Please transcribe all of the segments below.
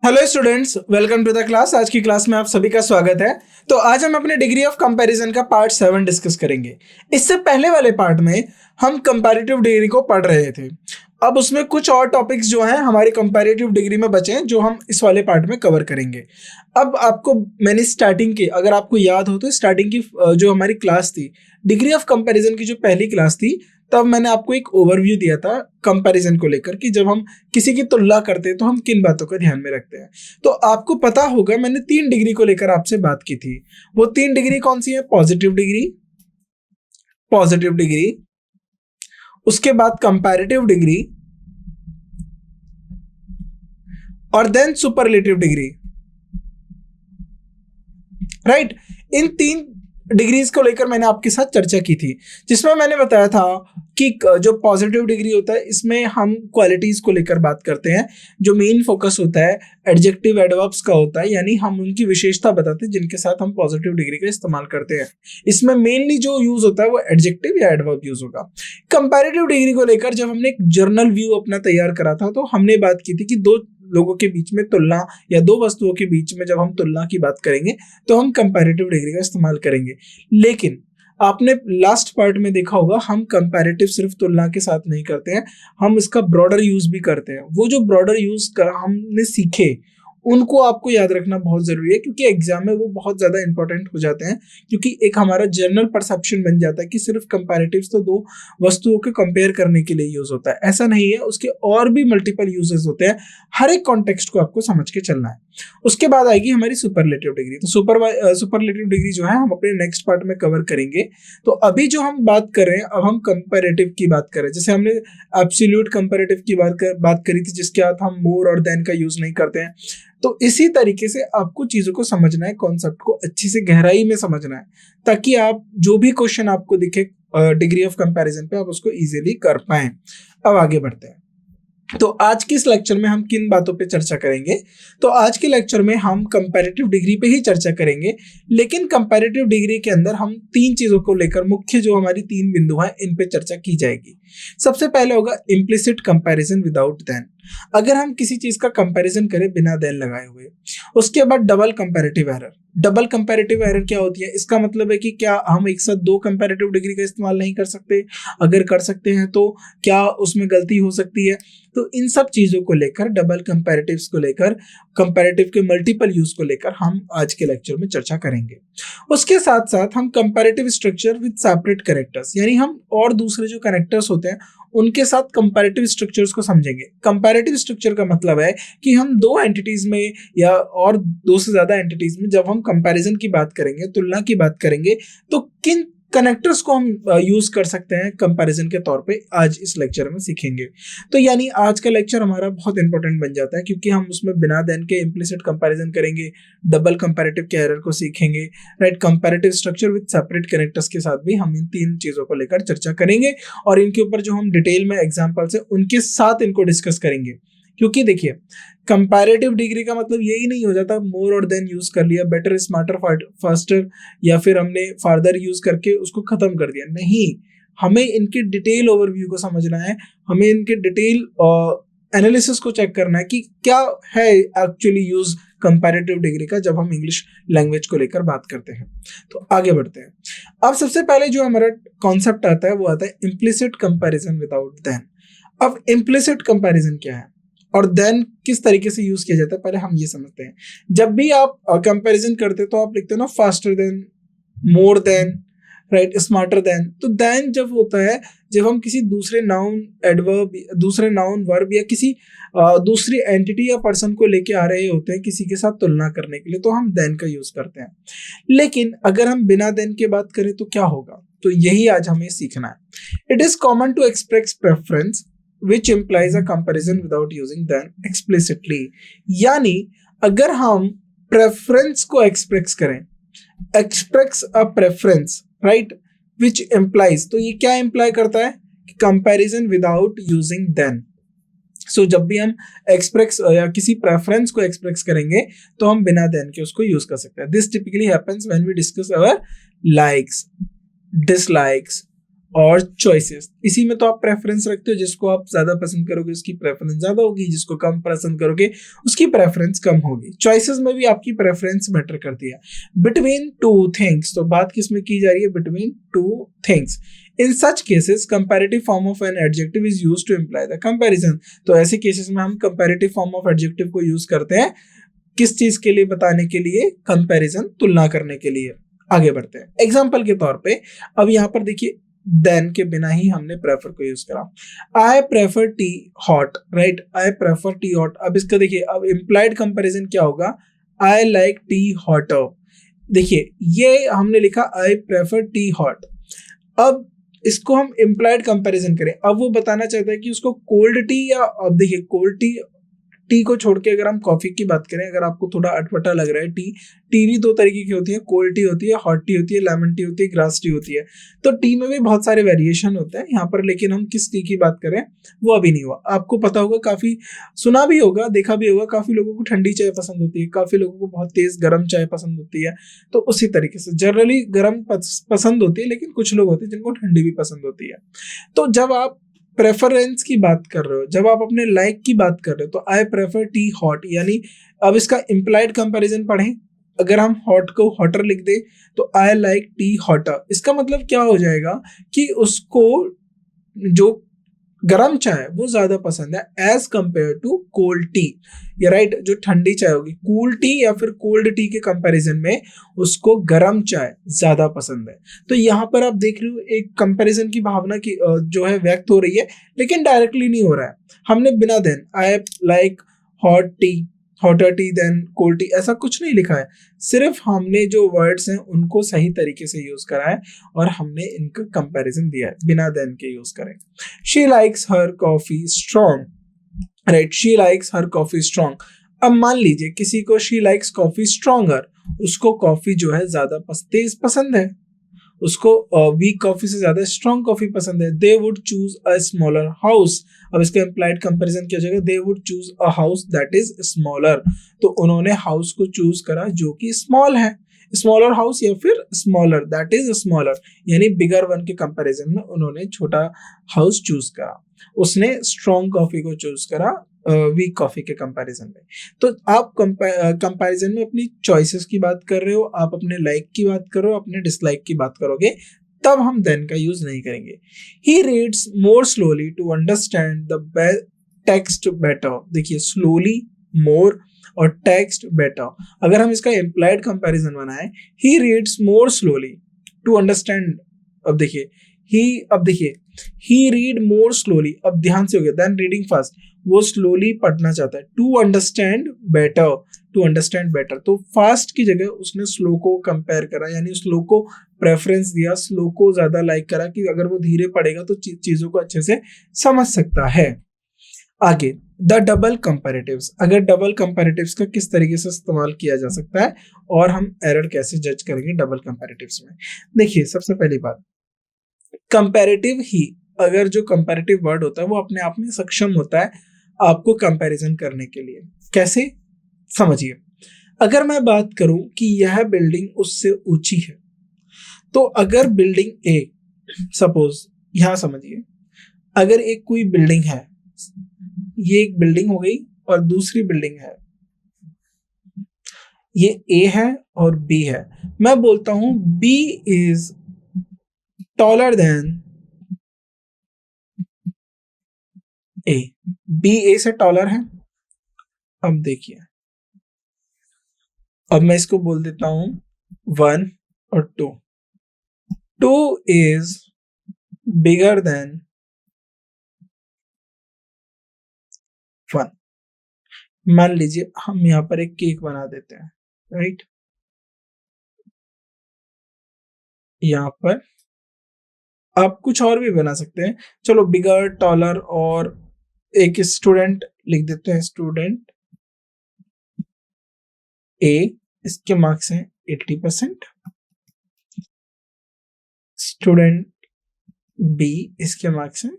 Hello students, welcome to the class. आज की class में आप सभी का स्वागत है। तो आज हम अपने डिग्री ऑफ कंपैरिजन का पार्ट 7 डिस्कस करेंगे। इससे पहले वाले पार्ट में हम कंपैरेटिव डिग्री को पढ़ रहे थे। अब उसमें कुछ और टॉपिक्स जो हैं हमारी कंपैरेटिव डिग्री में बचे हैं, जो हम इस वाले पार्ट में कवर करेंगे। अब आपको मैंने स्टार्टिंग की, अगर आपको याद हो तो स्टार्टिंग की जो हमारी क्लास थी, डिग्री ऑफ कंपैरिजन की जो पहली क्लास थी, तब मैंने आपको एक ओवरव्यू दिया था कंपैरिजन को लेकर कि जब हम किसी की तुलना करते हैं तो हम किन बातों को ध्यान में रखते हैं। तो आपको पता होगा मैंने 3 डिग्री को लेकर आपसे बात की थी। वो 3 डिग्री कौन सी है? पॉजिटिव डिग्री, उसके बाद कंपैरेटिव डिग्री और देन सुपरलेटिव डिग्री। राइट, इन 3 डिग्रीज को लेकर मैंने आपके साथ चर्चा की थी, जिसमें मैंने बताया था कि जो पॉजिटिव डिग्री होता है इसमें हम क्वालिटीज को लेकर बात करते हैं। जो मेन फोकस होता है एडजेक्टिव एडवर्ब्स का होता है, यानी हम उनकी विशेषता बताते हैं जिनके साथ हम पॉजिटिव डिग्री का इस्तेमाल करते हैं। इसमें मेनली जो यूज होता है वो एडजेक्टिव या एडवर्ब यूज होगा। कंपैरेटिव डिग्री को लेकर जब हमने एक जर्नल व्यू अपना तैयार करा था तो हमने बात की थी कि दो लोगों के बीच में तुलना या दो वस्तुओं के बीच में जब हम तुलना की बात करेंगे तो हम कंपैरेटिव डिग्री का इस्तेमाल करेंगे। लेकिन आपने लास्ट पार्ट में देखा होगा हम कंपैरेटिव सिर्फ तुलना के साथ नहीं करते हैं, हम इसका ब्रॉडर यूज भी करते हैं। वो जो ब्रॉडर यूज कर हमने सीखे उनको आपको याद रखना बहुत जरूरी है, क्योंकि एग्जाम में वो बहुत ज्यादा इंपॉर्टेंट हो जाते हैं। क्योंकि एक हमारा जनरल परसेप्शन बन जाता है कि सिर्फ कंपैरेटिव्स तो दो वस्तुओं के कंपेयर करने के लिए यूज होता है। ऐसा नहीं है, उसके और भी मल्टीपल यूजेस होते हैं। हर एक कॉन्टेक्स्ट को आपको समझ के चलना है। उसके बाद आएगी हमारी सुपरलेटिव डिग्री। तो सुपरलेटिव डिग्री जो है हम अपने नेक्स्ट पार्ट में कवर करेंगे। तो अभी जो हम बात कर रहे हैं, अब हम कंपैरेटिव की बात कर रहे हैं। जैसे हमने एब्सोल्यूट कंपैरेटिव की बात करी थी, जिसके साथ हम मोर और देन का यूज नहीं करते हैं। तो इसी तरीके से आपको चीजों को समझना है, कॉन्सेप्ट को अच्छी से गहराई में समझना है, ताकि आप जो भी क्वेश्चन आपको दिखे डिग्री ऑफ कंपैरिजन पे आप उसको इजीली कर पाए। अब आगे बढ़ते हैं। तो आज के इस लेक्चर में हम किन बातों पे चर्चा करेंगे? तो आज के लेक्चर में हम कंपैरेटिव डिग्री पे ही चर्चा करेंगे, लेकिन कंपैरेटिव डिग्री के अंदर हम 3 चीजों को लेकर, मुख्य जो हमारी 3 बिंदु हैं, इन पे चर्चा की जाएगी। सबसे पहले होगा इम्प्लिसिट कंपैरिजन विदाउट देन। अगर हम किसी चीज का कंपैरिजन करें बिना देन लगाए हुए। उसके बाद double comparative error. Double comparative error क्या होती है? इसका मतलब है कि क्या हम एक साथ 2 कंपैरेटिव डिग्री का इस्तेमाल नहीं कर सकते? अगर कर सकते हैं तो क्या उसमें गलती हो सकती है? तो इन सब चीजों को लेकर, डबल कंपैरेटिव्स को लेकर, कंपैरेटिव के मल्टीपल यूज को लेकर हम आज के लेक्चर में चर्चा करेंगे। उसके साथ साथ हम comparative structure with separate characters, यानी हम और दूसरे जो कैरेक्टर्स होते हैं उनके साथ कंपैरेटिव स्ट्रक्चर्स को समझेंगे। कंपैरेटिव स्ट्रक्चर का मतलब है कि हम 2 एंटिटीज में या और 2 से ज्यादा एंटिटीज में जब हम कंपैरिजन की बात करेंगे, तुलना की बात करेंगे, तो किन कनेक्टर्स को हम यूज कर सकते हैं कंपैरिजन के तौर पे, आज इस लेक्चर में सीखेंगे। तो यानी आज का लेक्चर हमारा बहुत इंपॉर्टेंट बन जाता है, क्योंकि हम उसमें बिना देन के इम्प्लिसिट कंपैरिजन करेंगे, डबल कंपैरेटिव के एरर को सीखेंगे, right, comparative structure with separate characters के साथ भी हम इन 3 चीजों को लेकर चर्चा करेंगे, और इनके ऊपर जो हम डिटेल में एग्जाम्पल्स है उनके साथ इनको डिस्कस करेंगे। क्योंकि देखिए, कंपैरेटिव डिग्री का मतलब यही नहीं हो जाता मोर और देन यूज कर लिया, बेटर स्मार्टर फास्टर, या फिर हमने फार्दर यूज करके उसको खत्म कर दिया। नहीं, हमें इनके डिटेल ओवरव्यू को समझना है, हमें इनके डिटेल एनालिसिस को चेक करना है कि क्या है एक्चुअली यूज कंपैरेटिव डिग्री का जब हम इंग्लिश लैंग्वेज को लेकर बात करते हैं। तो आगे बढ़ते हैं। अब सबसे पहले जो हमारा कॉन्सेप्ट आता है वो आता है इम्प्लिसिट कंपैरिजन विदाउट देन। अब इम्प्लिसिट कंपैरिजन क्या है और देन किस तरीके से यूज किया जाता है, पहले हम ये समझते हैं। जब भी आप कंपैरिजन करते हैं तो आप लिखते हो ना faster than, more than, right, smarter than. तो देन जब होता है जब हम किसी दूसरे नाउन एडवर्ब, दूसरे नाउन वर्ब या किसी दूसरी एंटिटी या पर्सन को लेके आ रहे होते हैं किसी के साथ तुलना करने के लिए, तो हम देन का यूज करते हैं। लेकिन अगर हम बिना देन के बात करें तो क्या होगा? तो यही आज हमें सीखना है। It is common to express preference which implies a comparison without using then explicitly। यानी अगर हम प्रेफरेंस को एक्सप्रेस करें, express a preference, right, which implies, तो ये क्या इंप्लाई करता है कि कंपैरिजन विदाउट यूजिंग देन। सो जब भी हम एक्सप्रेस या किसी प्रेफरेंस को एक्सप्रेस करेंगे तो हम बिना देन के उसको यूज कर सकते हैं। This typically happens when we discuss our likes, dislikes, और चॉइसेस, इसी में तो आप प्रेफरेंस रखते हो, जिसको आप ज्यादा पसंद करोगे उसकी प्रेफरेंस ज्यादा होगी, जिसको कम पसंद करोगे उसकी प्रेफरेंस कम होगी। चॉइसेस में भी आपकी प्रेफरेंस मैटर करती है। बिटवीन टू थिंग्स, तो बात किस में की जा रही है, between two things. In such cases comparative form of an adjective is used to imply the comparison. तो ऐसे केसेस में हम कंपैरेटिव फॉर्म ऑफ एडजेक्टिव को यूज करते हैं किस चीज के लिए, बताने के लिए, कंपैरिजन, तुलना करने के लिए। आगे बढ़ते हैं। एग्जांपल के तौर पे अब यहाँ पर देखिए देन के बिना ही हमने प्रेफर को यूज करा। I prefer tea hot, right, I prefer tea hot. अब इसका देखिए अब इम्प्लाइड कंपैरिजन क्या होगा, आई लाइक टी हॉटर। देखिए ये हमने लिखा आई प्रेफर टी हॉट, अब इसको हम इम्प्लाइड कंपैरिजन करें। अब वो बताना चाहता है कि उसको कोल्ड टी या, अब देखिए कोल्ड टी को छोड़ के अगर हम कॉफी की बात करें, अगर आपको थोड़ा अटपटा लग रहा है, टी भी दो तरीके की होती है, कोल्ड टी होती है, हॉट टी होती है, लेमन टी होती है, ग्रास टी होती है। तो टी में भी बहुत सारे वेरिएशन होते हैं यहाँ पर, लेकिन हम किस टी की बात करें वो अभी नहीं हुआ। आपको पता होगा, काफी सुना भी होगा, देखा भी होगा, काफी लोगों को ठंडी चाय पसंद होती है, काफी लोगों को बहुत तेज गर्म चाय पसंद होती है। तो उसी तरीके से जनरली गर्म पसंद होती है, लेकिन कुछ लोग होते हैं जिनको ठंडी भी पसंद होती है। तो जब आप प्रेफरेंस की बात कर रहे हो, जब आप अपने लाइक की बात कर रहे हो, तो आई प्रेफर टी हॉट, यानी अब इसका इम्प्लाइड कंपैरिजन पढ़ें। अगर हम हॉट को हॉटर लिख दे तो आई लाइक टी हॉटर, इसका मतलब क्या हो जाएगा कि उसको जो गरम चाय वो ज्यादा पसंद है as compare to cold tea, या राइट, जो ठंडी चाय होगी कूल टी या फिर कोल्ड टी के कंपैरिजन में उसको गरम चाय ज्यादा पसंद है। तो यहाँ पर आप देख रहे हो एक कंपैरिजन की भावना की जो है व्यक्त हो रही है, लेकिन डायरेक्टली नहीं हो रहा है। हमने बिना than I like hot tea, hotter tea than cold tea, ऐसा कुछ नहीं लिखा है, सिर्फ हमने जो वर्ड्स हैं उनको सही तरीके से यूज करा है और हमने इनका कंपैरिजन दिया है बिना देन के यूज करें। She likes her coffee strong, right, she likes her coffee strong. अब मान लीजिए किसी को शी लाइक्स कॉफी स्ट्रॉन्गर, उसको कॉफी जो है ज्यादा तेज पसंद है, उसको वीक कॉफी से ज्यादा स्ट्रॉन्ग कॉफी पसंद है। They would choose a smaller house, अब इसका इम्प्लाइड कंपैरिजन क्या हो जाएगा, they would choose a house that is smaller, तो उन्होंने हाउस को चूज करा जो कि स्मॉल है, स्मॉलर हाउस या फिर स्मॉलर दैट इज स्मॉलर, यानी बिगर वन के कंपैरिजन में उन्होंने छोटा हाउस चूज करा। उसने स्ट्रॉन्ग कॉफी को चूज करा वीक कॉफी के कंपैरिजन में। तो आप कंपैरिजन में अपनी चॉइसेस की बात कर रहे हो, आप अपने लाइक की बात करो, अपने डिसलाइक की बात करोगे, तब हम देन का यूज नहीं करेंगे। He reads more slowly to understand the text better. देखिए स्लोली, मोर और टेक्स्ट बेटर, अगर हम इसका इम्प्लाइड कंपैरिजन बनाए, he reads more slowly to understand, अब देखिए ही रीड मोर स्लोली, अब ध्यान से हो गया, देन रीडिंग फास्ट, वो स्लोली पढ़ना चाहता है। टू अंडरस्टैंड बेटर, तो फास्ट की जगह उसने स्लो को कंपेयर करा, यानी स्लो को प्रेफरेंस दिया, स्लो को ज्यादा लाइक करा कि अगर वो धीरे पढ़ेगा तो चीजों को अच्छे से समझ सकता है। आगे द डबल कंपैरेटिव्स, अगर डबल कंपैरेटिव्स का किस तरीके से इस्तेमाल किया जा सकता है और हम एरर कैसे जज करेंगे डबल कंपैरेटिव्स में। देखिए सबसे पहली बात, कंपैरेटिव ही, अगर जो कंपैरेटिव वर्ड होता है वो अपने आप में सक्षम होता है आपको कंपैरिजन करने के लिए। कैसे, समझिए, अगर मैं बात करूं कि यह बिल्डिंग उससे ऊंची है, तो अगर बिल्डिंग ए, सपोज यहां समझिए, अगर एक कोई बिल्डिंग है, ये एक बिल्डिंग हो गई और दूसरी बिल्डिंग है, ये ए है और बी है, मैं बोलता हूं B is taller than A, B A से टॉलर है। अब देखिए, अब मैं इसको बोल देता हूं 1 और 2, 2 इज बिगर देन 1। मान लीजिए हम यहां पर एक केक बना देते हैं, राइट, यहां पर आप कुछ और भी बना सकते हैं, चलो बिगर, टॉलर और एक स्टूडेंट लिख देते हैं, स्टूडेंट ए, इसके मार्क्स हैं 80%, स्टूडेंट बी, इसके मार्क्स हैं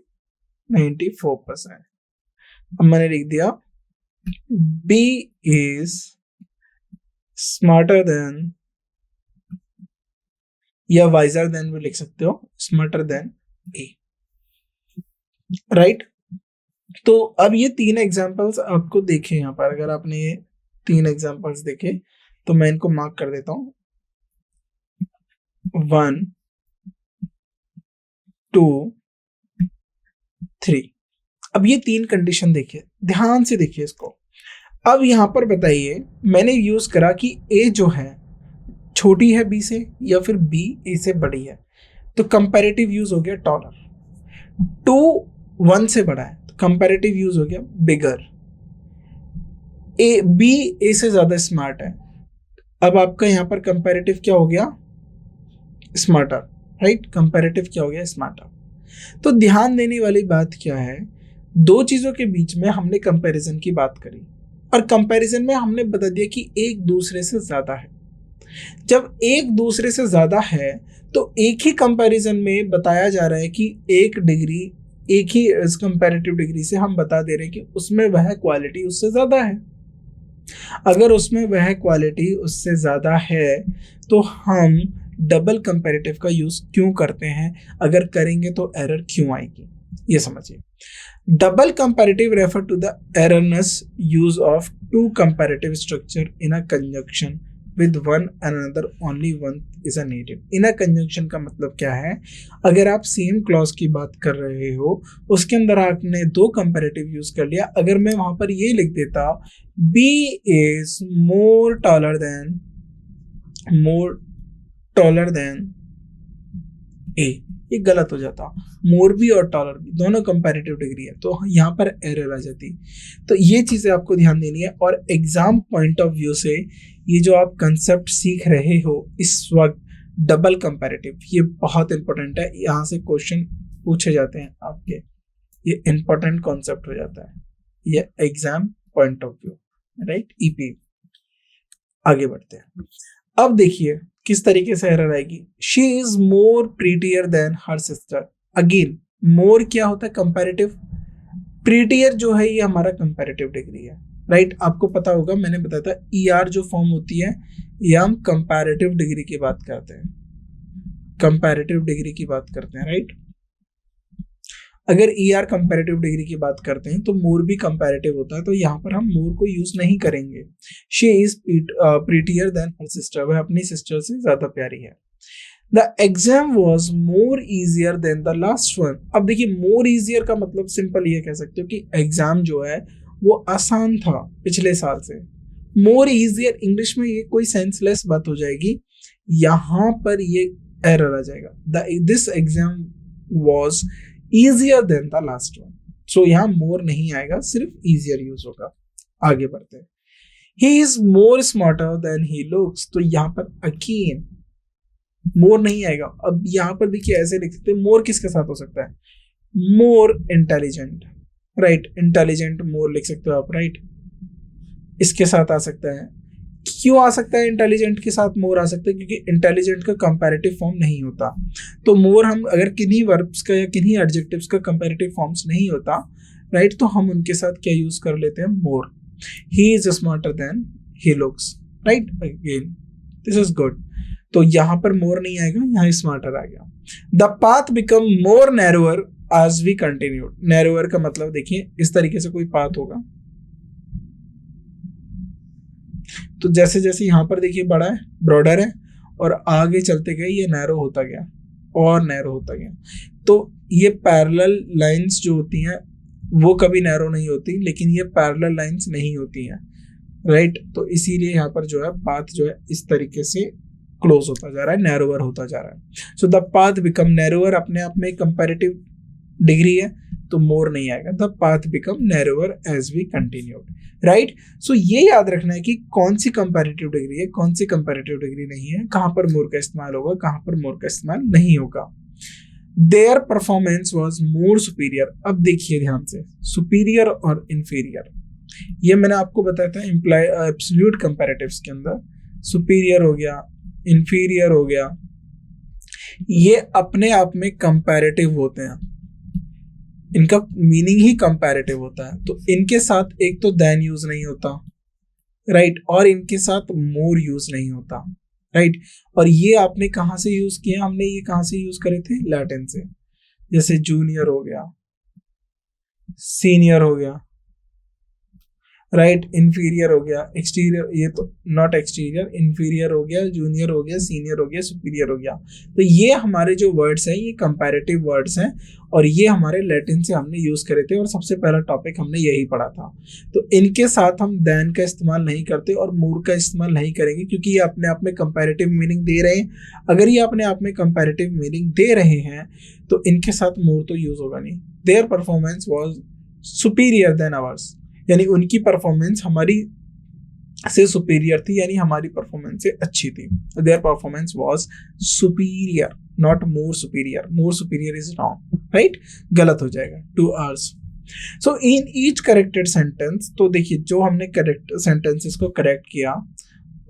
94%। अब मैंने लिख दिया बी इज स्मार्टर देन, या वाइजर देन भी लिख सकते हो, स्मार्टर देन ए, राइट। तो अब ये 3 एग्जांपल्स आपको देखे यहाँ पर, अगर आपने ये 3 एग्जांपल्स देखे तो मैं इनको मार्क कर देता हूँ, 1 2 3। अब ये 3 कंडीशन देखिए, ध्यान से देखिए इसको। अब यहाँ पर बताइए, मैंने यूज करा कि ए जो है छोटी है बी से या फिर बी ए से बड़ी है, तो कंपैरेटिव यूज हो गया टॉलर। 2 1 से बड़ा है तो कंपैरेटिव यूज हो गया बिगर। ए बी ए से ज्यादा स्मार्ट है, अब आपका यहाँ पर कंपैरेटिव क्या हो गया, स्मार्टर, राइट। कंपैरेटिव क्या हो गया, स्मार्टर। तो ध्यान देने वाली बात क्या है, दो चीजों के बीच में हमने कंपैरिजन की बात करी और कंपैरिजन में हमने बता दिया कि एक दूसरे से ज्यादा है। जब एक दूसरे से ज्यादा है तो एक ही कंपैरिजन में बताया जा रहा है कि एक डिग्री, एक ही कंपैरेटिव डिग्री से हम बता दे रहे हैं कि उसमें वह क्वालिटी उससे ज्यादा है। अगर उसमें वह क्वालिटी उससे ज्यादा है तो हम डबल कंपैरेटिव का यूज क्यों करते हैं, अगर करेंगे तो एरर क्यों आएगी, ये समझिए। Double comparative refer to the erroneous use of two comparative structure in a conjunction with one another only one is a needed. In a conjunction का मतलब क्या है, अगर आप सेम क्लॉज की बात कर रहे हो, उसके अंदर आपने दो कंपैरेटिव यूज कर लिया, अगर मैं वहां पर ये लिख देता B is more taller than A, ये गलत हो जाता। मोर भी और टॉलर भी दोनों कंपैरेटिव डिग्री है तो यहाँ पर एरर आ जाती। तो ये चीजें आपको ध्यान देनी है। और एग्जाम पॉइंट ऑफ व्यू से ये जो आप कंसेप्ट सीख रहे हो इस वक्त, डबल कंपैरेटिव, ये बहुत इंपॉर्टेंट है। यहाँ से क्वेश्चन पूछे जाते हैं आपके, ये इंपॉर्टेंट कॉन्सेप्ट हो जाता है, ये exam point of view, right. EP. आगे बढ़ते हैं। अब देखिए किस तरीके से एरर आएगी। She is more prettier than her sister. Again more क्या होता है, कंपैरेटिव। प्रीटियर जो है ये हमारा कंपैरेटिव डिग्री है, राइट। आपको पता होगा, मैंने बताया था ER जो फॉर्म होती है ये हम कंपैरेटिव डिग्री की बात करते हैं, कंपैरेटिव डिग्री की बात करते हैं, राइट। अगर ER कंपैरेटिव डिग्री की बात करते हैं तो मोर भी कंपैरेटिव होता है, तो यहाँ पर हम मोर को यूज नहीं करेंगे। She is prettier than her sister, वह अपनी सिस्टर से ज्यादा प्यारी है। The exam was more easier than the last one. अब देखिए मोर इजियर का मतलब सिंपल ये कह सकते हो कि एग्जाम जो है वो आसान था पिछले साल से। मोर इजियर इंग्लिश में ये कोई सेंसलेस बात हो जाएगी, यहाँ पर ये एरर आ जाएगा। This exam was easier than the last one, so यहाँ more नहीं आएगा, सिर्फ easier यूज होगा। आगे बढ़ते हैं। he is more smarter than he looks, तो यहाँ पर again more नहीं आएगा। अब यहाँ पर देखिए ऐसे लिख सकते हैं, more किसके साथ हो सकता है, more intelligent, right, intelligent more लिख सकते हो आप, right, इसके साथ आ सकता है। क्यों आ सकता है इंटेलिजेंट के साथ मोर आ सकता है, क्योंकि इंटेलिजेंट का कंपैरेटिव फॉर्म नहीं होता। तो मोर हम अगर किन्हीं वर्ब्स का या किन्हीं एडजेक्टिव्स का कंपैरेटिव फॉर्म्स नहीं होता, राइट, तो हम उनके साथ क्या यूज कर लेते हैं, more. He is smarter than he looks, right, again this is good. तो यहाँ पर मोर नहीं आएगा, यहाँ स्मार्टर आ गया। The path become more narrower as we continued. Narrower का मतलब देखिए इस तरीके से कोई पाथ होगा, तो जैसे जैसे यहाँ पर देखिए बड़ा है, ब्रॉडर है, और आगे चलते गए ये नैरो होता गया और नैरो होता गया। तो ये पैरेलल लाइंस जो होती हैं वो कभी नैरो नहीं होती, लेकिन ये पैरेलल लाइंस नहीं होती हैं, राइट। तो इसीलिए यहाँ पर जो है पाथ जो है इस तरीके से क्लोज होता जा रहा है, नैरोअर होता जा रहा है। So the path become narrower अपने आप में कंपैरेटिव डिग्री है, तो मोर नहीं आएगा। The path become narrower as we continued, right. So ये याद रखना है कि कौन सी कंपैरेटिव डिग्री है, कौन सी कंपैरेटिव डिग्री नहीं है, कहां पर मोर का इस्तेमाल होगा, कहां पर मोर का इस्तेमाल नहीं होगा। There performance was more superior. अब देखिए ध्यान से, सुपीरियर और इंफीरियर, ये मैंने आपको बताया था एब्सोल्यूट कंपैरेटिव्स के अंदर। सुपीरियर हो गया, इंफीरियर हो गया, ये अपने आप में कंपैरेटिव होते हैं, इनका मीनिंग ही कंपैरेटिव होता है। तो इनके साथ एक तो देन यूज नहीं होता, राइट, और इनके साथ मोर यूज नहीं होता, राइट। और ये आपने कहाँ से यूज किया, हमने ये कहाँ से यूज करे थे, लैटिन से। जैसे जूनियर हो गया, सीनियर हो गया, राइट, इंफीरियर हो गया, एक्सटीरियर, ये तो नॉट एक्सटीरियर, इंफीरियर हो गया, जूनियर हो गया, सीनियर हो गया, सुपीरियर हो गया। तो ये हमारे जो वर्ड्स हैं ये कंपैरेटिव वर्ड्स हैं और ये हमारे लैटिन से हमने यूज करे थे और सबसे पहला टॉपिक हमने यही पढ़ा था। तो इनके साथ हम देन का इस्तेमाल नहीं करते और मोर का इस्तेमाल नहीं करेंगे क्योंकि ये अपने आप में कंपैरेटिव मीनिंग दे रहे हैं। अगर ये अपने आप में कंपैरेटिव मीनिंग दे रहे हैं तो इनके साथ मोर तो यूज होगा नहीं। Their performance was superior than ours, यानी उनकी परफॉर्मेंस हमारी से सुपीरियर थी, यानी हमारी परफॉर्मेंस से अच्छी थी। Their performance was superior, not more superior. More superior is wrong, right, गलत हो जाएगा, two hours. So in each corrected sentence, तो देखिए जो हमने करेक्ट सेंटेंसेस को करेक्ट किया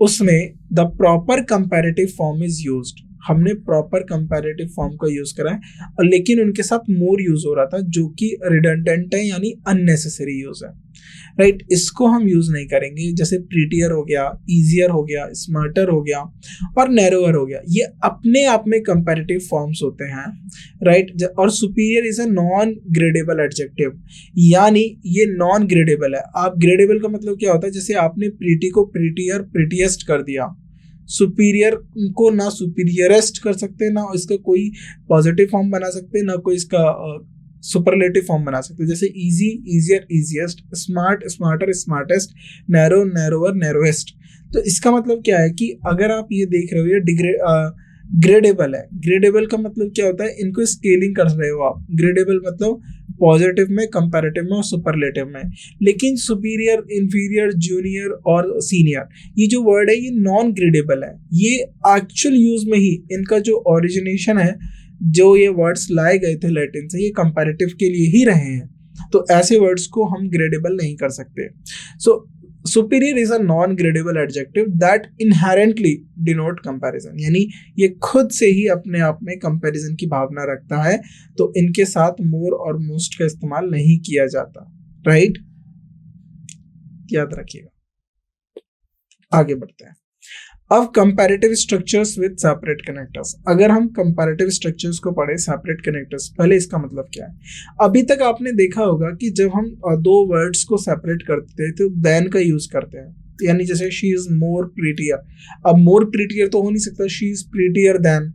उसमें the proper comparative form is used, हमने प्रॉपर कंपैरेटिव फॉर्म का यूज करा है और लेकिन उनके साथ मोर यूज हो रहा था जो कि रिडंडेंट है यानी अननेसेसरी यूज है, राइट। इसको हम यूज नहीं करेंगे। जैसे प्रीटियर हो गया, इजियर हो गया, स्मार्टर हो गया और नैरोअर हो गया, ये अपने आप में कंपैरेटिव फॉर्म्स होते हैं, राइट। और superior is a non gradable adjective, यानी ये नॉन ग्रेडेबल है। आप ग्रेडेबल का मतलब क्या होता है, जैसे आपने प्रीटी को प्रीटियर प्रीटिएस्ट कर दिया, सुपीरियर को ना सुपीरियरेस्ट कर सकते, ना इसका कोई पॉजिटिव फॉर्म बना सकते, ना कोई इसका सुपरलेटिव फॉर्म बना सकते। जैसे easy, easier, easiest, smart, smarter, smartest, narrow, narrower, narrowest. तो इसका मतलब क्या है कि अगर आप ये देख रहे हो ये ग्रेडेबल है। ग्रेडेबल का मतलब क्या होता है, इनको स्केलिंग कर रहे हो आप। ग्रेडेबल मतलब पॉजिटिव में, कंपैरेटिव में और सुपरलेटिव में। लेकिन सुपीरियर, इंफीरियर, जूनियर और सीनियर, ये जो वर्ड है ये नॉन ग्रेडेबल है। ये एक्चुअल यूज में ही इनका जो ओरिजिनेशन है, जो ये वर्ड्स लाए गए थे लैटिन से, ये कंपैरेटिव के लिए ही रहे हैं। तो ऐसे वर्ड्स को हम ग्रेडेबल नहीं कर सकते। सो superior is a non gradable adjective that inherently denote comparison, यानी ये खुद से ही अपने आप में कंपैरिजन की भावना रखता है। तो इनके साथ मोर और मोस्ट का इस्तेमाल नहीं किया जाता, राइट, याद रखिएगा। आगे बढ़ते हैं। अब comparative structures with separate connectors. अगर हम कंपैरेटिव स्ट्रक्चर्स को पढ़े सेपरेट कनेक्टर्स, पहले इसका मतलब क्या है। अभी तक आपने देखा होगा कि जब हम दो वर्ड्स को सेपरेट करते हैं तो देन का यूज करते हैं, यानी जैसे शी इज मोर प्रीटियर। अब मोर प्रीटियर तो हो नहीं सकता, शी इज प्रीटियर देन।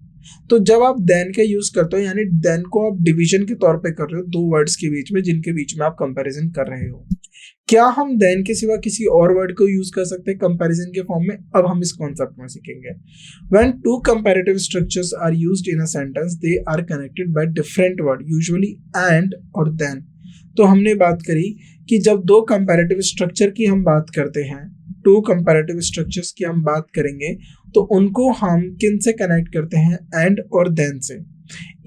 तो जब आप देन का यूज करते हो यानी देन को आप डिवीजन के तौर पे कर रहे हो दो वर्ड्स के बीच में जिनके बीच में आप कंपैरिजन कर रहे हो। क्या हम देन के सिवा किसी और वर्ड को यूज कर सकते हैं कंपैरिजन के फॉर्म में? अब हम इस कॉन्सेप्ट में सीखेंगे। When two comparative structures are used in a sentence, they are connected by different word, usually and और then। तो हमने बात करी कि जब दो कंपैरेटिव स्ट्रक्चर की हम बात करते हैं, टू कंपैरेटिव स्ट्रक्चर्स की हम बात करेंगे, तो उनको हम किन से कनेक्ट करते हैं? एंड और देन से।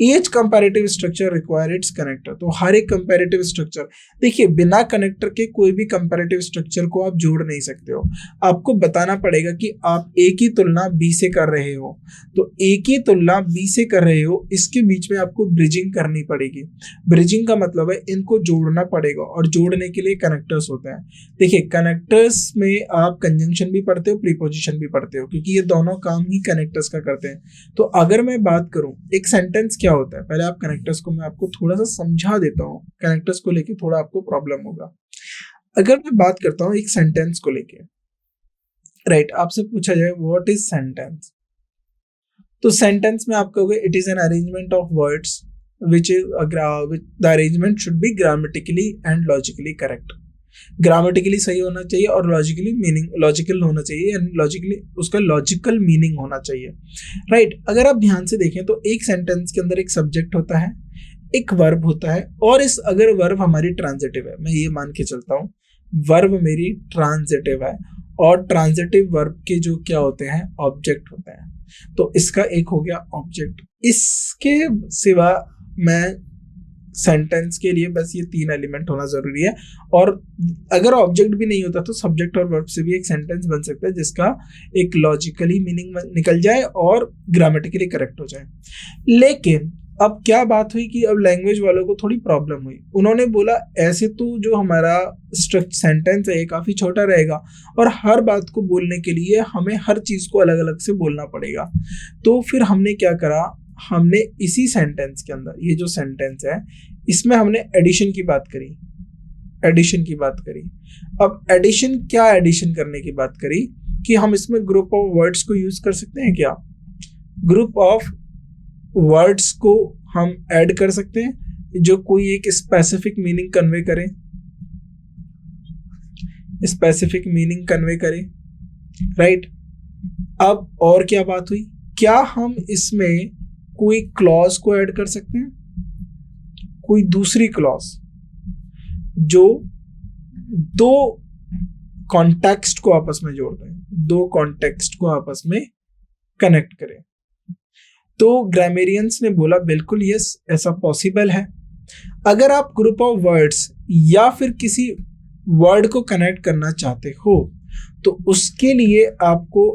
Each comparative structure requires its connector। तो हर एक कंपैरेटिव स्ट्रक्चर, देखिए बिना कनेक्टर के कोई भी कंपैरेटिव स्ट्रक्चर को आप जोड़ नहीं सकते हो। आपको बताना पड़ेगा कि आप ए की तुलना बी से कर रहे हो, तो ए की तुलना बी से कर रहे हो, इसके बीच में आपको ब्रिजिंग करनी पड़ेगी। ब्रिजिंग का मतलब है इनको जोड़ना पड़ेगा और जोड़ने के लिए कनेक्टर्स होते हैं। देखिए कनेक्टर्स में आप कंजंक्शन भी पढ़ते हो, प्रीपोजिशन भी पढ़ते हो, क्योंकि ये दोनों काम ही कनेक्टर्स का करते हैं। तो अगर मैं बात करूं एक सेंटेंस क्या होता है, पहले आप कनेक्टर्स को मैं आपको थोड़ा सा समझा देता हूँ। कनेक्टर्स को लेके थोड़ा आपको प्रॉब्लम होगा। अगर मैं बात करता हूँ एक सेंटेंस को लेके, राइट, आपसे पूछा जाए व्हाट इज सेंटेंस, तो सेंटेंस में आप कहोगे it is an arrangement of words which is the arrangement should be grammatically and logically correct. Grammatically सही होना चाहिए और लॉजिकल होना चाहिए, यानी लॉजिकली उसका लॉजिकल मीनिंग होना चाहिए, राइट। अगर आप ध्यान से देखें तो एक सेंटेंस के अंदर एक सब्जेक्ट होता है, एक वर्ब होता है, और इस अगर वर्ब हमारी ट्रांजिटिव है, मैं ये मान के चलता हूँ वर्ब मेरी ट्रांजिटिव है, और ट्रांजिटिव वर्ब के जो क्या होते हैं, ऑब्जेक्ट होते हैं, तो इसका एक हो गया ऑब्जेक्ट। इसके सिवा मैं सेंटेंस के लिए बस ये तीन एलिमेंट होना जरूरी है, और अगर ऑब्जेक्ट भी नहीं होता तो सब्जेक्ट और वर्ब से भी एक सेंटेंस बन सकता है जिसका एक लॉजिकली मीनिंग निकल जाए और ग्रामेटिकली करेक्ट हो जाए। लेकिन अब क्या बात हुई कि अब लैंग्वेज वालों को थोड़ी प्रॉब्लम हुई। उन्होंने बोला ऐसे तो जो हमारा सेंटेंस है ये काफी छोटा रहेगा और हर बात को बोलने के लिए हमें हर चीज को अलग अलग से बोलना पड़ेगा। तो फिर हमने क्या करा, हमने इसी सेंटेंस के अंदर, ये जो सेंटेंस है इसमें हमने एडिशन की बात करी, एडिशन की बात करी। अब एडिशन, क्या एडिशन करने की बात करी कि हम इसमें ग्रुप ऑफ वर्ड्स को यूज कर सकते हैं क्या? ग्रुप ऑफ वर्ड्स को हम ऐड कर सकते हैं जो कोई एक स्पेसिफिक मीनिंग कन्वे करे, स्पेसिफिक मीनिंग कन्वे करे, राइट। अब और क्या बात हुई, क्या हम इसमें कोई क्लॉज को ऐड कर सकते हैं, कोई दूसरी क्लॉज जो दो कॉन्टेक्स्ट को आपस में जोड़ दें, दो कॉन्टेक्स्ट को आपस में कनेक्ट करें? तो ग्रामेरियंस ने बोला बिल्कुल यस, ऐसा पॉसिबल है। अगर आप ग्रुप ऑफ वर्ड्स या फिर किसी वर्ड को कनेक्ट करना चाहते हो तो उसके लिए आपको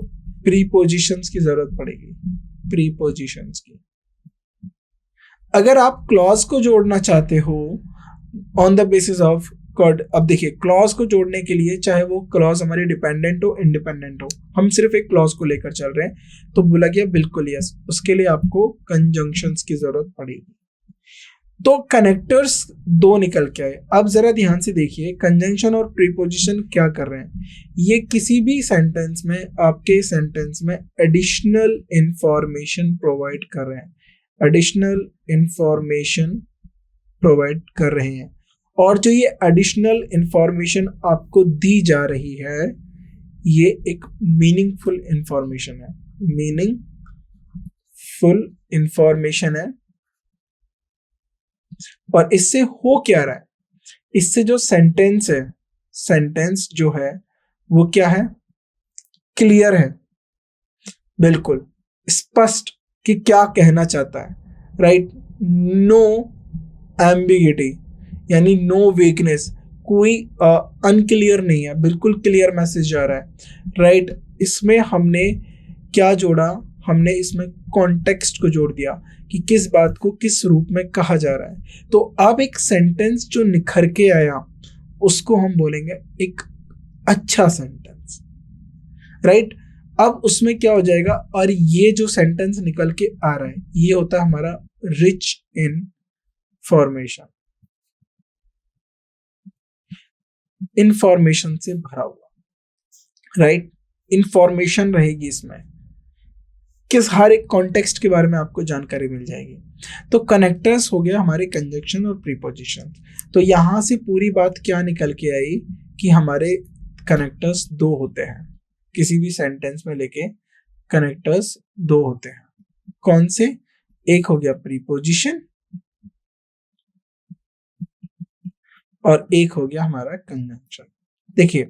प्रीपोजिशंस की जरूरत पड़ेगी, प्रीपोजिशंस की। अगर आप क्लॉज को जोड़ना चाहते हो on the basis of cord, अब देखिए क्लॉज को जोड़ने के लिए चाहे वो क्लॉज हमारी डिपेंडेंट हो इंडिपेंडेंट हो, हम सिर्फ एक क्लॉज को लेकर चल रहे हैं, तो बोला गया बिल्कुल यस, उसके लिए आपको कंजंक्शंस की जरूरत पड़ेगी। तो कनेक्टर्स दो निकल के आए। अब जरा ध्यान से देखिए कंजंक्शन और प्रीपोजिशन क्या कर रहे हैं। ये किसी भी सेंटेंस में, आपके सेंटेंस में एडिशनल इंफॉर्मेशन प्रोवाइड कर रहे हैं, एडिशनल इंफॉर्मेशन प्रोवाइड कर रहे हैं। और जो ये एडिशनल इंफॉर्मेशन आपको दी जा रही है ये एक मीनिंगफुल इंफॉर्मेशन है, मीनिंगफुल इंफॉर्मेशन है। और इससे हो क्या रहा है, इससे जो सेंटेंस है, सेंटेंस जो है वो क्या है, क्लियर है, बिल्कुल स्पष्ट कि क्या कहना चाहता है, राइट। नो एम्बिगिटी यानी नो वीकनेस, कोई अनक्लियर नहीं है, बिल्कुल क्लियर मैसेज जा रहा है, राइट। इसमें हमने क्या जोड़ा, हमने इसमें कॉन्टेक्स्ट को जोड़ दिया कि किस बात को किस रूप में कहा जा रहा है। तो अब एक सेंटेंस जो निखर के आया उसको हम बोलेंगे एक अच्छा सेंटेंस, राइट। अब उसमें क्या हो जाएगा, और ये जो सेंटेंस निकल के आ रहा है ये होता है हमारा रिच इन फॉर्मेशन, इंफॉर्मेशन से भरा हुआ, राइट। इंफॉर्मेशन रहेगी इसमें, किस हर एक कॉन्टेक्स्ट के बारे में आपको जानकारी मिल जाएगी। तो कनेक्टर्स हो गया हमारे कंजंक्शन और प्रीपोजिशन। तो यहां से पूरी बात क्या निकल के आई कि हमारे कनेक्टर्स दो होते हैं, किसी भी सेंटेंस में लेके कनेक्टर्स दो होते हैं। कौन से? एक हो गया प्रीपोजिशन और एक हो गया हमारा कंजंक्शन। देखिए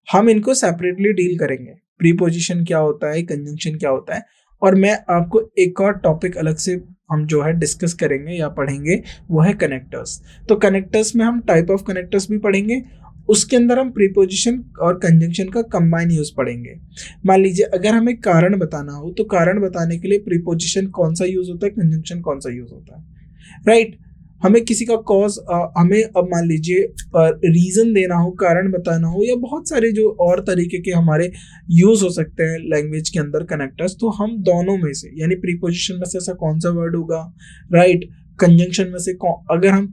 हम इनको सेपरेटली डील करेंगे, प्रीपोजिशन क्या होता है, कंजंक्शन क्या होता है, और मैं आपको एक और टॉपिक अलग से हम जो है डिस्कस करेंगे या पढ़ेंगे, वो है कनेक्टर्स। तो कनेक्टर्स में हम टाइप ऑफ कनेक्टर्स भी पढ़ेंगे, उसके अंदर हम प्रीपोजिशन और कंजंक्शन का कंबाइन यूज पढ़ेंगे। मान लीजिए अगर हमें कारण बताना हो तो कारण बताने के लिए प्रीपोजिशन कौन सा यूज होता है, कंजंक्शन कौन सा यूज होता है, राइट। हमें किसी का कॉज, हमें अब मान लीजिए रीजन देना हो, कारण बताना हो, या बहुत सारे जो और तरीके के हमारे यूज हो सकते हैं लैंग्वेज के अंदर कनेक्टर्स, तो हम दोनों में से यानी प्रीपोजिशन में से ऐसा कौन सा वर्ड होगा, राइट, कंजंक्शन में से अगर हम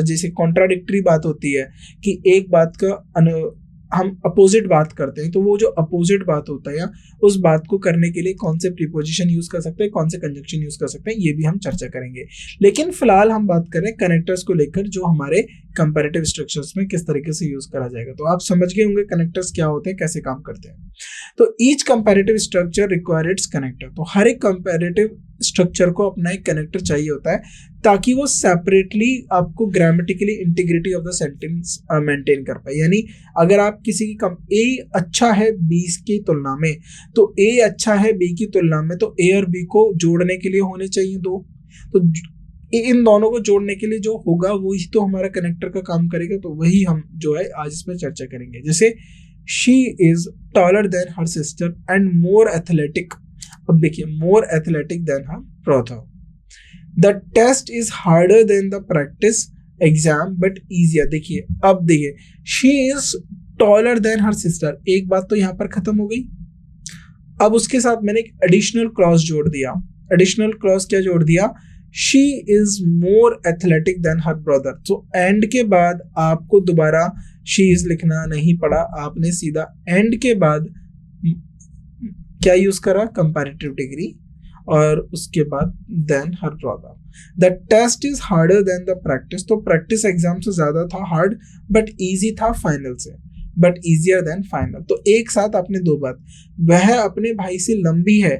जैसे कॉन्ट्राडिक्टरी बात होती है कि एक बात का हम अपोजिट बात करते हैं, तो वो जो अपोजिट बात होता है या उस बात को करने के लिए कौन से प्रीपोजिशन यूज कर सकते हैं, कौन से कंजंक्शन यूज कर सकते हैं, ये भी हम चर्चा करेंगे। लेकिन फिलहाल हम बात कर रहे हैं कनेक्टर्स को लेकर, जो हमारे कंपैरेटिव स्ट्रक्चर्स में किस तरीके से यूज करा जाएगा। तो आप समझ गए होंगे कनेक्टर्स क्या होते हैं, कैसे काम करते हैं। तो each comparative structure require it's connector. तो हर एक कंपैरेटिव स्ट्रक्चर को अपना एक कनेक्टर चाहिए होता है ताकि वो सेपरेटली आपको grammatically integrity of the sentence maintain कर पाए। यानी अगर आप किसी की ए अच्छा है बी की तुलना में, तो ए अच्छा है बी की तुलना में, तो ए और बी को जोड़ने के लिए होने चाहिए दो। तो इन दोनों को जोड़ने के लिए जो होगा वही तो हमारा कनेक्टर का काम करेगा। तो वही हम जो है आज इसमें चर्चा करेंगे। जैसे she is taller than her sister and more athletic. अब देखिए more athletic than her brother. The test is harder than the practice exam but easier. देखिए अब देखिए she is taller than her sister, एक बात तो यहाँ पर खत्म हो गई। अब उसके साथ मैंने एक एडिशनल क्लॉज जोड़ दिया एडिशनल क्लॉज क्या जोड़ दिया, she is more athletic than her brother. तो एंड के बाद आपको दोबारा शी इज लिखना नहीं पड़ा, आपने सीधा एंड के बाद क्या यूज करा, कंपैरेटिव डिग्री, और उसके बाद than her brother. The test is harder than the practice, तो प्रैक्टिस एग्जाम से ज्यादा था हार्ड, बट इजी था फाइनल से, बट इजियर देन फाइनल। तो एक साथ आपने दो बात, वह अपने भाई से लंबी है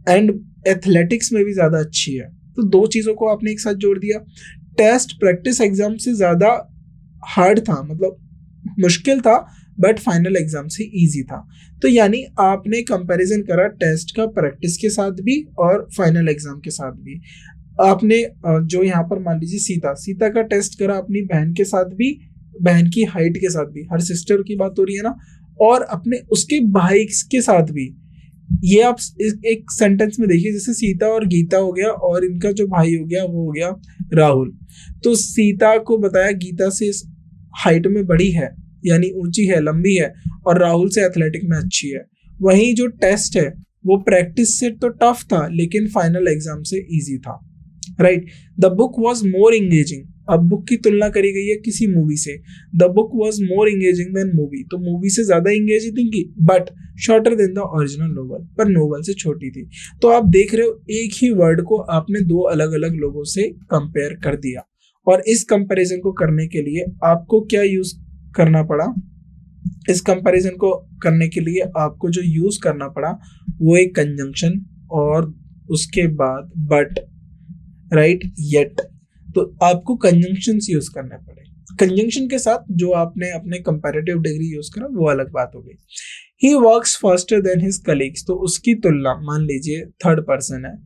एंड एथलेटिक्स में भी ज्यादा अच्छी है, तो दो चीजों को आपने एक साथ जोड़ दिया। टेस्ट प्रैक्टिस एग्जाम से ज्यादा हार्ड था, मतलब मुश्किल था, बट फाइनल एग्जाम से इजी था। तो यानी आपने कंपैरिजन करा टेस्ट का प्रैक्टिस के साथ भी और फाइनल एग्जाम के साथ भी। आपने जो यहाँ पर मान लीजिए सीता का टेस्ट करा अपनी बहन के साथ भी, बहन की हाइट के साथ भी, हर सिस्टर की बात हो रही है ना, और अपने उसके भाई के साथ भी। ये आप एक सेंटेंस में देखिए, जैसे सीता और गीता हो गया और इनका जो भाई हो गया वो हो गया राहुल। तो सीता को बताया गीता से हाइट में बड़ी है, यानी ऊंची है, लंबी है, और राहुल से एथलेटिक में अच्छी है। वहीं जो टेस्ट है वो प्रैक्टिस से तो टफ था लेकिन फाइनल एग्जाम से इजी था, right. The book was more engaging, अब बुक की तुलना करी गई है किसी मूवी से। The book was more engaging then movie, तो मूवी से ज्यादा इंगेजिंग थी, but shorter than the original novel, पर नोवेल से छोटी थी। तो आप देख रहे हो एक ही वर्ड को आपने दो अलग अलग लोगों से कंपेयर कर दिया, और इस कंपैरिजन को करने के लिए आपको क्या यूज करना पड़ा, इस कंपैरिजन को करने के लिए आपको जो यूज करना पड़ा वो एक कंजंक्शन और उसके बाद बट, राइट, येट। तो आपको कंजंक्शंस यूज करने पड़े। कंजंक्शन के साथ जो आपने अपने कंपैरेटिव डिग्री यूज करा वो अलग बात हो गई। He works faster than his colleagues, तो उसकी तुलना मान लीजिए थर्ड पर्सन है,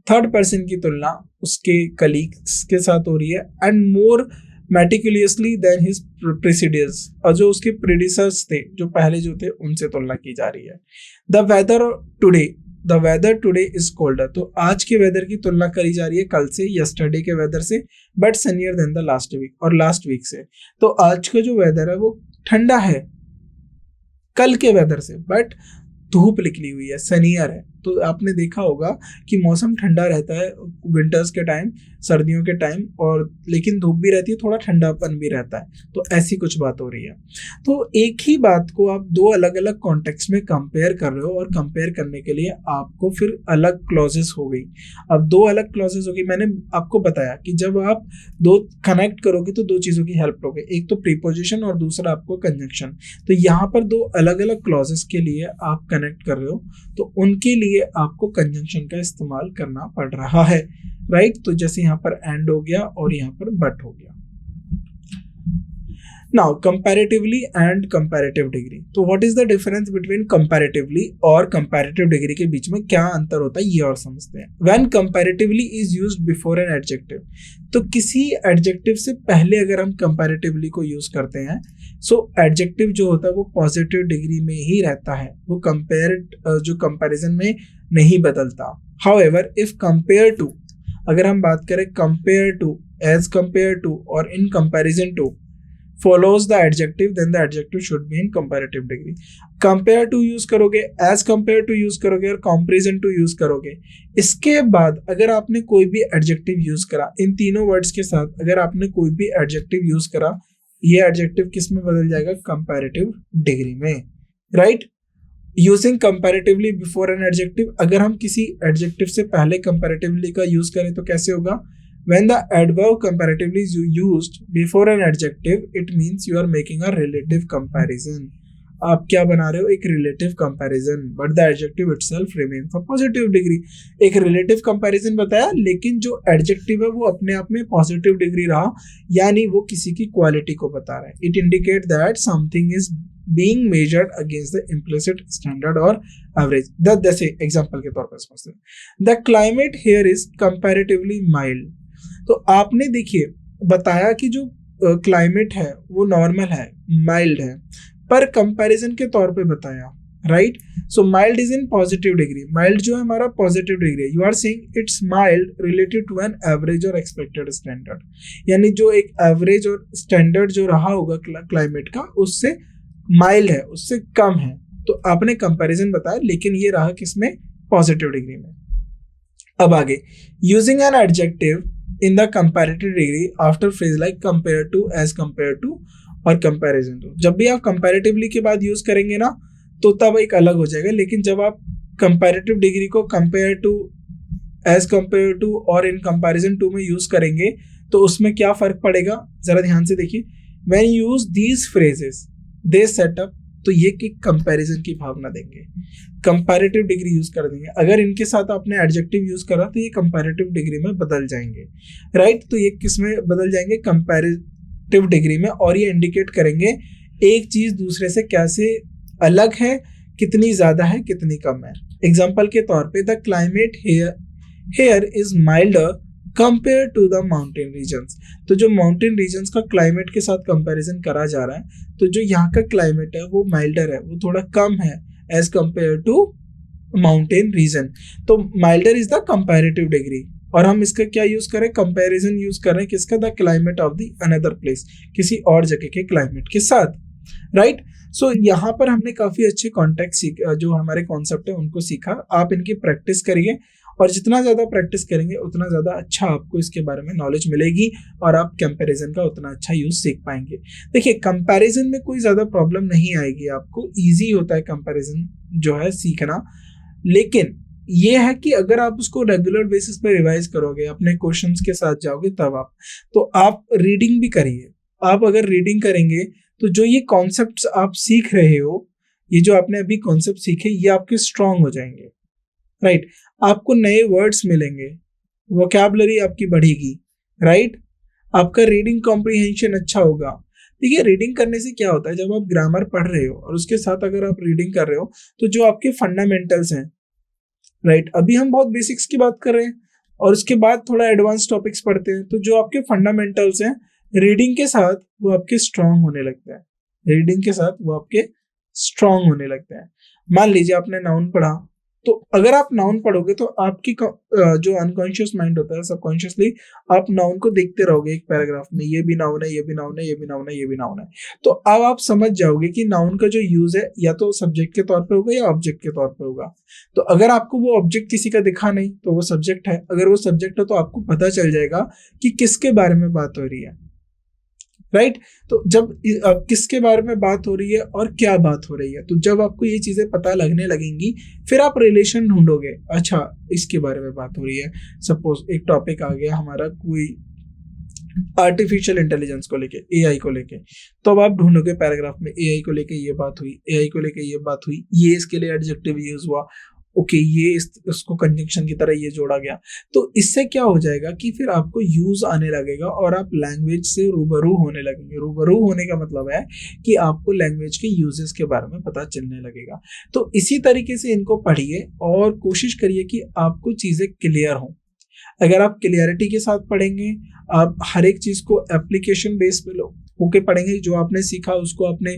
थर्ड पर्सन की तुलना उसके कलीग्स के साथ हो रही है, एंड मोर मेटिकुलियसली देन हिज प्रेसिडियर्स, और जो उसके प्रेडिसर्स थे, जो पहले जो थे, उनसे तुलना की जा रही है। The weather today is colder, तो आज के वेदर की तुलना करी जा रही है कल से, यस्टरडे के वेदर से, but sunnier than the last week, और लास्ट वीक से। तो आज का जो वेदर है वो ठंडा है कल के वेदर से, बट धूप निकली हुई है, सनियर है। तो आपने देखा होगा कि मौसम ठंडा रहता है विंटर्स के टाइम, सर्दियों के टाइम, और लेकिन धूप भी रहती है, थोड़ा ठंडापन भी रहता है। तो ऐसी कुछ बात हो रही है। तो एक ही बात को आप दो अलग अलग कॉन्टेक्स्ट में कंपेयर कर रहे हो, और कंपेयर करने के लिए आपको फिर अलग क्लॉजेस हो गई। अब दो अलग क्लॉजेस हो गई, मैंने आपको बताया कि जब आप दो कनेक्ट करोगे तो दो चीज़ों की हेल्प लोगे, एक तो प्रीपोजिशन और दूसरा आपको कंजंक्शन। तो यहाँ पर दो अलग अलग क्लॉजेस के लिए आप कनेक्ट कर रहे हो, तो उनके लिए आपको कंजंक्शन का इस्तेमाल करना पड़ रहा है, राइट। तो जैसे यहाँ पर एंड हो गया और यहाँ पर बट हो गया। Now comparatively and comparative degree, तो what is the difference between comparatively और कंपैरेटिव डिग्री के बीच में क्या अंतर होता है ये और समझते हैं। When comparatively is used before an adjective, तो किसी एडजेक्टिव से पहले अगर हम कंपैरेटिवली को यूज करते हैं, सो एडजेक्टिव जो होता है वो पॉजिटिव डिग्री में ही रहता है, वो जो कंपैरिजन में नहीं बदलता। हाउएवर इफ कंपेयर टू, अगर हम बात करें compare to, as compare to और in comparison to follows the adjective, then the adjective should be in comparative degree. compare to use करोगे, as compare to यूज करोगे और comparison to यूज करोगे। इसके बाद अगर आपने कोई भी adjective यूज करा, इन तीनों वर्ड्स के साथ अगर आपने कोई भी adjective यूज करा, ये adjective किस में बदल जाएगा, comparative degree में, right? Using comparatively before an adjective, अगर हम किसी एडजेक्टिव से पहले कंपैरेटिवली का यूज करें तो कैसे होगा, when the adverb comparatively is used before an adjective, it means you are making a relative comparison. आप क्या बना रहे हो, एक relative comparison, but the adjective itself remains a positive degree. एक relative comparison बताया, लेकिन जो adjective है वो अपने आप में positive degree रहा, यानी वो किसी की quality को बता रहा है। It indicates that something is being measured against the implicit standard or average. जैसे example के तौर पर समझते हैं, the climate here is comparatively mild. तो आपने देखिए बताया कि जो क्लाइमेट है वो नॉर्मल है, माइल्ड है, पर कंपैरिजन के तौर पे बताया, right. So mild is in positive degree, mild जो है हमारा पॉजिटिव डिग्री है। You are saying it's mild related to an average और एक्सपेक्टेड स्टैंडर्ड, यानी जो एक एवरेज और स्टैंडर्ड जो रहा होगा क्लाइमेट का उससे माइल्ड है, उससे कम है। तो आपने कंपैरिजन बताया, लेकिन ये रहा किसमें, पॉजिटिव डिग्री में। अब आगे, using an adjective in the comparative degree after phrase like compare to, as compare to और कंपैरिजन टू। जब भी आप कंपैरेटिवली के बाद यूज करेंगे ना तो तब एक अलग हो जाएगा, लेकिन जब आप कंपैरेटिव डिग्री को compare to, as compare to और इन कंपैरिजन टू में यूज करेंगे तो उसमें क्या फर्क पड़ेगा, जरा ध्यान से देखिए। When use these phrases they setup, तो ये कि कंपैरिजन की भावना देंगे, कंपैरेटिव डिग्री यूज कर देंगे। अगर इनके साथ आपने एडजेक्टिव यूज करा तो ये कंपैरेटिव डिग्री में बदल जाएंगे, राइट। तो ये किस में बदल जाएंगे, कंपैरेटिव डिग्री में, और ये इंडिकेट करेंगे एक चीज दूसरे से कैसे अलग है, कितनी ज्यादा है, कितनी कम है। एग्जाम्पल के तौर पे, the climate here is milder compare to the mountain regions. तो जो माउंटेन रीजन्स का क्लाइमेट के साथ कंपैरिजन करा जा रहा है, तो जो यहाँ का क्लाइमेट है वो माइल्डर है, वो थोड़ा कम है as compare to mountain region. तो milder is the comparative degree, और हम इसका क्या यूज करें, कंपैरिजन यूज कर रहे हैं किसका, the climate of the another place, किसी और जगह के क्लाइमेट के साथ, राइट। सो यहाँ पर हमने काफी अच्छे कॉन्टेक्ट सीखा, जो हमारे कॉन्सेप्ट है उनको सीखा। आप इनकी प्रैक्टिस करिए, और जितना ज़्यादा प्रैक्टिस करेंगे उतना ज़्यादा अच्छा आपको इसके बारे में नॉलेज मिलेगी, और आप कंपैरिजन का उतना अच्छा यूज सीख पाएंगे। देखिए, कंपैरिजन में कोई ज़्यादा प्रॉब्लम नहीं आएगी आपको, इजी होता है कंपैरिजन जो है सीखना। लेकिन ये है कि अगर आप उसको रेगुलर बेसिस पे रिवाइज करोगे, अपने क्वेश्चंस के साथ जाओगे, तब आप रीडिंग भी करिए। आप अगर रीडिंग करेंगे तो जो ये कॉन्सेप्ट्स आप सीख रहे हो, ये जो आपने अभी कॉन्सेप्ट सीखे, ये आपके स्ट्रांग हो जाएंगे, राइट। आपको नए वर्ड्स मिलेंगे, वोकैबुलरी आपकी बढ़ेगी, राइट। आपका रीडिंग कॉम्प्रिहेंशन अच्छा होगा। देखिए, रीडिंग करने से क्या होता है, जब आप ग्रामर पढ़ रहे हो और उसके साथ अगर आप रीडिंग कर रहे हो, तो जो आपके फंडामेंटल्स हैं, राइट, अभी हम बहुत बेसिक्स की बात कर रहे हैं और उसके बाद थोड़ा एडवांस टॉपिक्स पढ़ते हैं, तो जो आपके फंडामेंटल्स हैं रीडिंग के साथ वो आपके स्ट्रांग होने लगते हैं, रीडिंग के साथ वो आपके स्ट्रांग होने लगते हैं। मान लीजिए आपने नाउन पढ़ा, तो अगर आप नाउन पढ़ोगे तो आपकी जो अनकॉन्शियस माइंड होता है, सबकॉन्शियसली आप नाउन को देखते रहोगे एक पैराग्राफ में, ये भी नाउन है, ये भी नाउन है, ये भी नाउन है, ये भी नाउन है। तो अब आप समझ जाओगे कि नाउन का जो यूज है या तो सब्जेक्ट के तौर पे होगा या ऑब्जेक्ट के तौर पे होगा। तो अगर आपको वो ऑब्जेक्ट किसी का दिखा नहीं तो वो सब्जेक्ट है, अगर वो सब्जेक्ट है तो आपको पता चल जाएगा कि किसके बारे में बात हो रही है, राइट। तो जब किसके बारे में बात हो रही है और क्या बात हो रही है, तो जब आपको ये चीजें पता लगने लगेंगी, फिर आप रिलेशन ढूंढोगे। अच्छा, इसके बारे में बात हो रही है, सपोज एक टॉपिक आ गया हमारा कोई आर्टिफिशियल इंटेलिजेंस को लेके, एआई को लेके, तो अब आप ढूंढोगे पैराग्राफ में एआई को लेके ये बात हुई, एआई को लेके ये बात हुई, ये इसके लिए एडजेक्टिव यूज हुआ, ओके, ये इसको कंजंक्शन की तरह ये जोड़ा गया। तो इससे क्या हो जाएगा कि फिर आपको यूज आने लगेगा और आप लैंग्वेज से रूबरू होने लगेंगे। रूबरू होने का मतलब है कि आपको लैंग्वेज के यूजेस के बारे में पता चलने लगेगा। तो इसी तरीके से इनको पढ़िए और कोशिश करिए कि आपको चीजें क्लियर हों। अगर आप क्लियरिटी के साथ पढ़ेंगे, आप हर एक चीज को एप्लीकेशन बेस पे होके पढ़ेंगे, जो आपने सीखा उसको आपने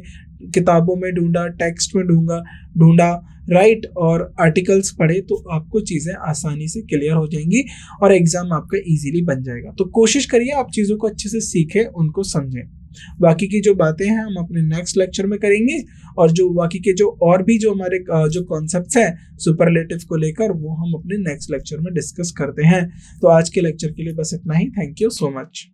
किताबों में ढूंढा, टेक्स्ट में ढूंढा, राइट, और आर्टिकल्स पढ़े, तो आपको चीजें आसानी से क्लियर हो जाएंगी और एग्जाम आपका इजीली बन जाएगा। तो कोशिश करिए आप चीजों को अच्छे से सीखें, उनको समझें। बाकी की जो बातें हैं हम अपने नेक्स्ट लेक्चर में करेंगे, और जो बाकी के जो और भी जो हमारे जो कॉन्सेप्ट्स हैं सुपरलेटिव को लेकर, वो हम अपने नेक्स्ट लेक्चर में डिस्कस करते हैं। तो आज के लेक्चर के लिए बस इतना ही। Thank you so much.